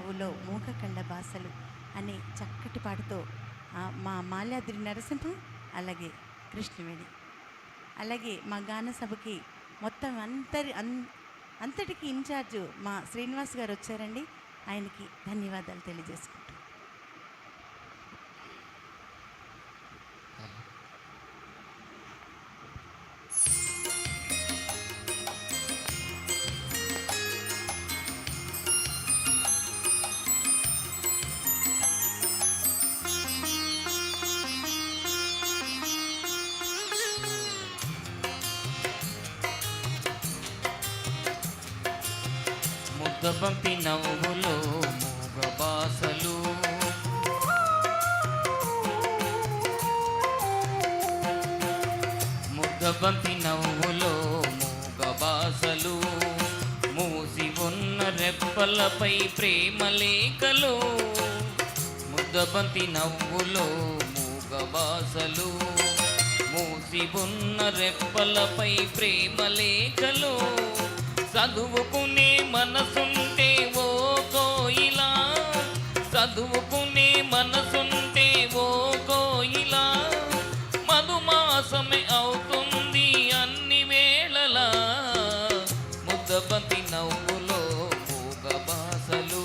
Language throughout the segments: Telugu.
ఊలో మూగ కళ్ళ బాసలు అనే చక్కటి పాటతో మా మాల్యాద్రి నరసింహ, అలాగే కృష్ణవేణి, అలాగే మా గాన సభకి మొత్తం అంతటికి ఇన్ఛార్జు మా శ్రీనివాస్ గారు వచ్చారండి. ఆయనకి ధన్యవాదాలు తెలియజేసుకుంటాం. ముద్దబంతి నవ్వులో మూగ బాసలు, ముద్దబంతి నవ్వులో మూగ బాసలు, మూసి ఉన్న రెప్పలపై ప్రేమ లేఖలు. ముద్దబంతి నవ్వులో మూగ బాసలు, మూసి ఉన్న రెప్పలపై ప్రేమ లేఖలు. చదువుకునే మనసుంటే ఓ కోయిలా, చదువుకునే మనసుంటే ఓ కోయిలా, మధుమాసమే అవుతుంది అన్ని వేళలా. ముద్దబంతి నవ్వులో మూగ బాసలు.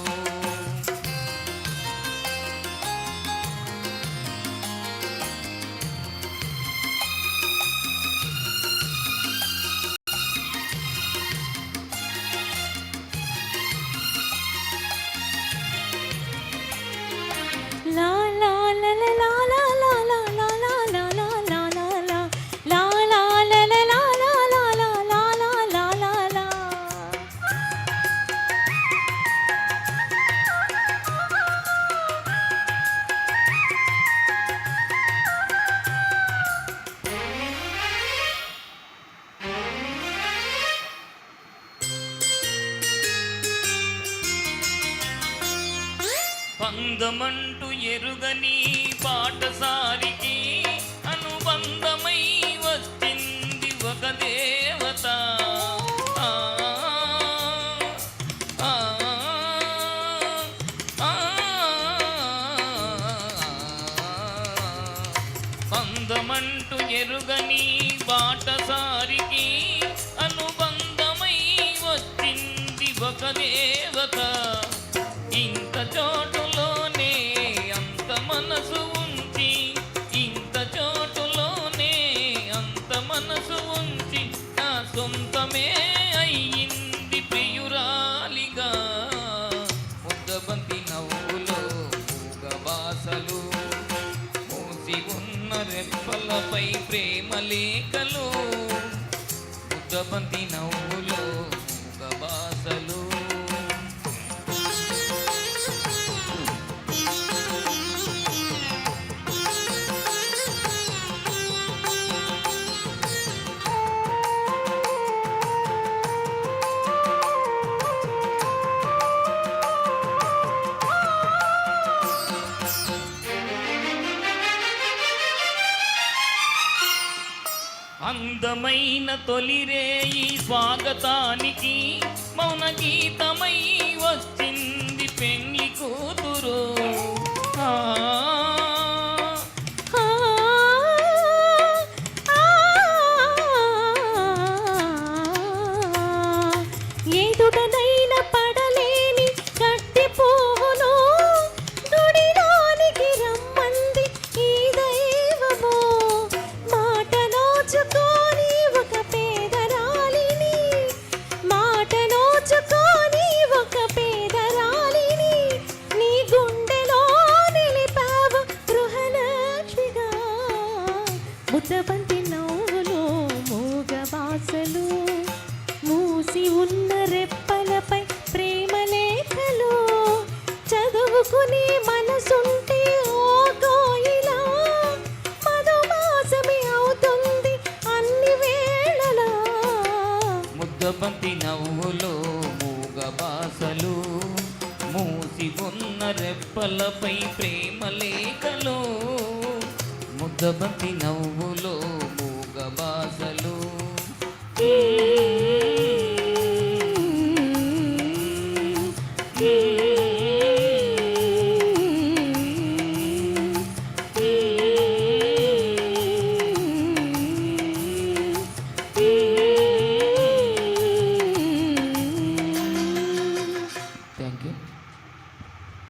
అందమంటూ ఎరుగని పాటసారికి అనుబంధమై వచ్చింది ఒక దేవత. అందమంటూ ఎరుగని బాటసారికి అనుబంధమై వచ్చింది ఒక దేవత. ఇంత చోటులోనే అంత మనసు ఉంచి, ఇంత చోటులోనే అంత మనసు ఉంచి, నా సొంతమే అయ్యింది ప్రియురాలిగా. ముద్దబంతి నవ్వులో మూగ బాసలు, మూసి ఉన్న రెప్పలపై ప్రేమ లేఖలు. ముద్దబంతి నవ్వులో మూగ బాసలు. అందమైన తొలిరేయి స్వాగతానికి మౌన గీతమై వచ్చింది పెళ్లి కూతురు. ముద్దబంతి నవ్వులో మూగ బాసలు, మూసి ఉన్న రెప్పలపై ప్రేమ లేఖలు. చదువుకునే మనసుంటే ఓ కోయిలా, మధుమాసమే అవుతుంది అన్ని వేళలా. ముద్దబంతి నవ్వులో మూగ బాసలు, మూసి ఉన్న రెప్పలపై ప్రేమ లేఖలు. ముద్దబంతి నవ్వులో మూగ బాసలు.